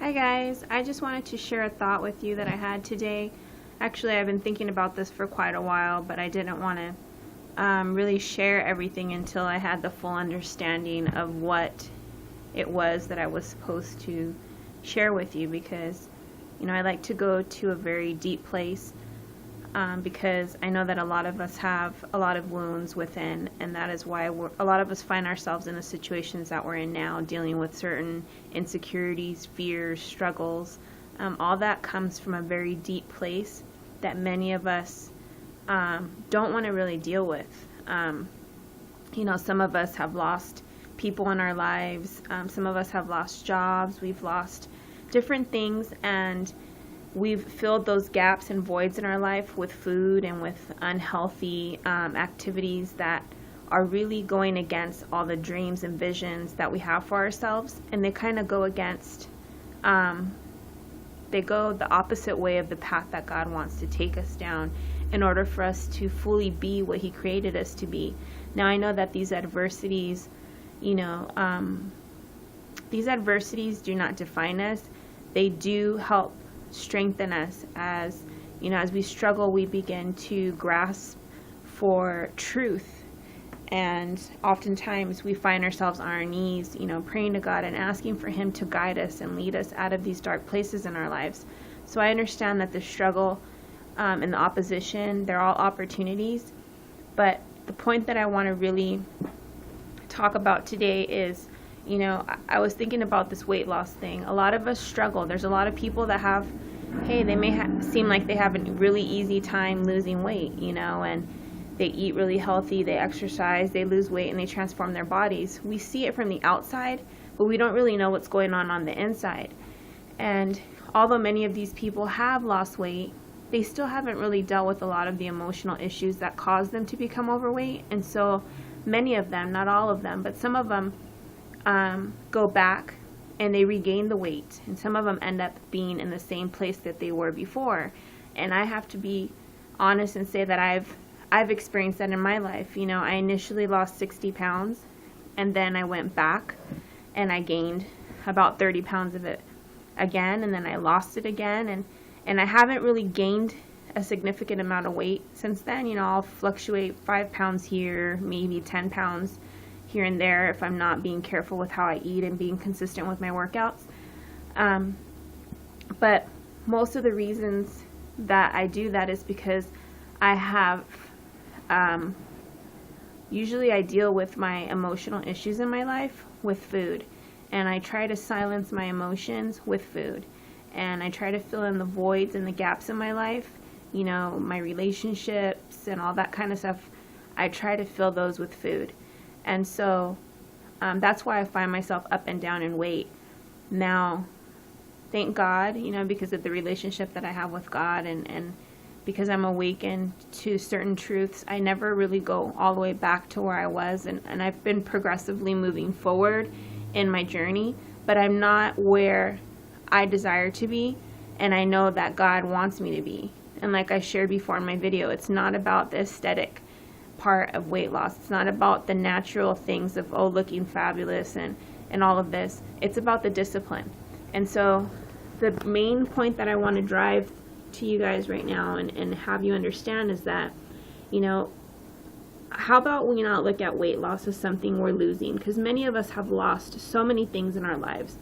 Hi guys, I just wanted to share a thought with you that I had today. Actually, I've been thinking about this for quite a while, but I didn't want to really share everything until I had the full understanding of what it was that I was supposed to share with you because, I like to go to a very deep place because I know that a lot of us have a lot of wounds within, and that is why a lot of us find ourselves in the situations that we're in now, dealing with certain insecurities, fears, struggles. All that comes from a very deep place that many of us don't want to really deal with. Some of us have lost people in our lives. Some of us have lost jobs. We've lost different things, and we've filled those gaps and voids in our life with food and with unhealthy activities that are really going against all the dreams and visions that we have for ourselves. And they kind of go against, they go the opposite way of the path that God wants to take us down in order for us to fully be what He created us to be. Now, I know that these adversities, these adversities do not define us. They do help strengthen us as we struggle. We begin to grasp for truth, and oftentimes we find ourselves on our knees, praying to God and asking for Him to guide us and lead us out of these dark places in our lives. So I understand that the struggle and the opposition, they're all opportunities, but the point that I want to really talk about today is, I was thinking about this weight loss thing. A lot of us struggle. There's a lot of people that have, they may seem like they have a really easy time losing weight, and they eat really healthy, they exercise, they lose weight, and they transform their bodies. We see it from the outside, but we don't really know what's going on the inside. And although many of these people have lost weight, they still haven't really dealt with a lot of the emotional issues that caused them to become overweight. And so many of them, not all of them, but some of them go back and they regain the weight, and some of them end up being in the same place that they were before. And I have to be honest and say that I've experienced that in my life. I initially lost 60 pounds, and then I went back and I gained about 30 pounds of it again, and then I lost it again, and I haven't really gained a significant amount of weight since then. I'll fluctuate 5 pounds here, maybe 10 pounds here and there if I'm not being careful with how I eat and being consistent with my workouts. But most of the reasons that I do that is because I have, usually I deal with my emotional issues in my life with food, and I try to silence my emotions with food, and I try to fill in the voids and the gaps in my life, my relationships and all that kind of stuff. I try to fill those with food. And so that's why I find myself up and down in weight. Now, thank God, because of the relationship that I have with God, and because I'm awakened to certain truths, I never really go all the way back to where I was. And I've been progressively moving forward in my journey, but I'm not where I desire to be, and I know that God wants me to be. And like I shared before in my video, it's not about the aesthetic part of weight loss. It's not about the natural things of looking fabulous and all of this. It's about the discipline. And so the main point that I want to drive to you guys right now and have you understand is that, how about we not look at weight loss as something we're losing? Because many of us have lost so many things in our lives,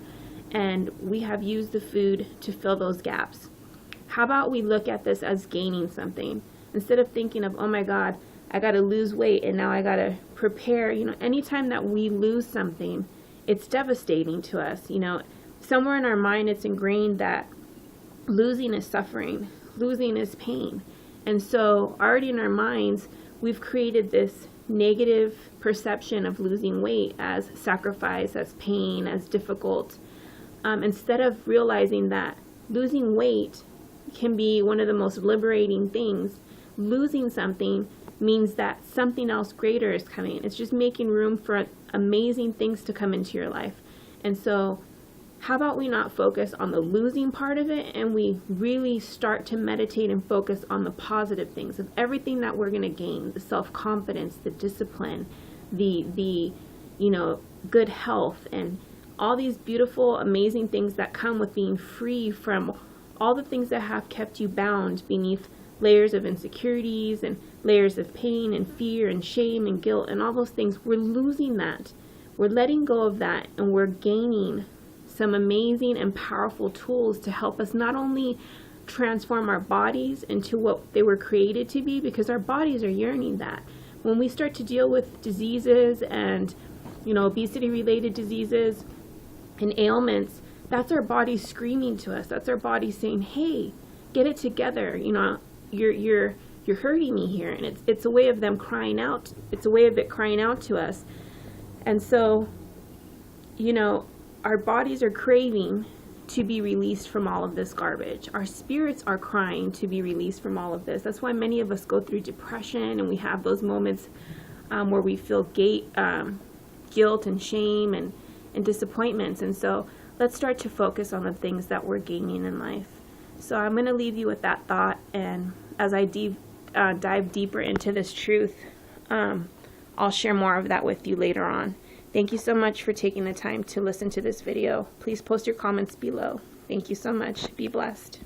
and we have used the food to fill those gaps. How about we look at this as gaining something instead of thinking of, oh my God, I got to lose weight and now I got to prepare. Anytime that we lose something, it's devastating to us. Somewhere in our mind, it's ingrained that losing is suffering, losing is pain. And so already in our minds, we've created this negative perception of losing weight as sacrifice, as pain, as difficult, instead of realizing that losing weight can be one of the most liberating things. Losing something means that something else greater is coming. It's just making room for amazing things to come into your life. And so how about we not focus on the losing part of it, and we really start to meditate and focus on the positive things of everything that we're going to gain, the self-confidence, the discipline, the good health, and all these beautiful, amazing things that come with being free from all the things that have kept you bound beneath layers of insecurities and layers of pain and fear and shame and guilt and all those things. We're losing that. We're letting go of that, and we're gaining some amazing and powerful tools to help us not only transform our bodies into what they were created to be, because our bodies are yearning that. When we start to deal with diseases and, obesity related diseases and ailments, that's our body screaming to us. That's our body saying, hey, get it together. You're hurting me here. And it's a way of them crying out. It's a way of it crying out to us. And so, our bodies are craving to be released from all of this garbage. Our spirits are crying to be released from all of this. That's why many of us go through depression, and we have those moments where we feel guilt and shame and disappointments. And so let's start to focus on the things that we're gaining in life. So I'm going to leave you with that thought, and as I dive deeper into this truth, I'll share more of that with you later on. Thank you so much for taking the time to listen to this video. Please post your comments below. Thank you so much. Be blessed.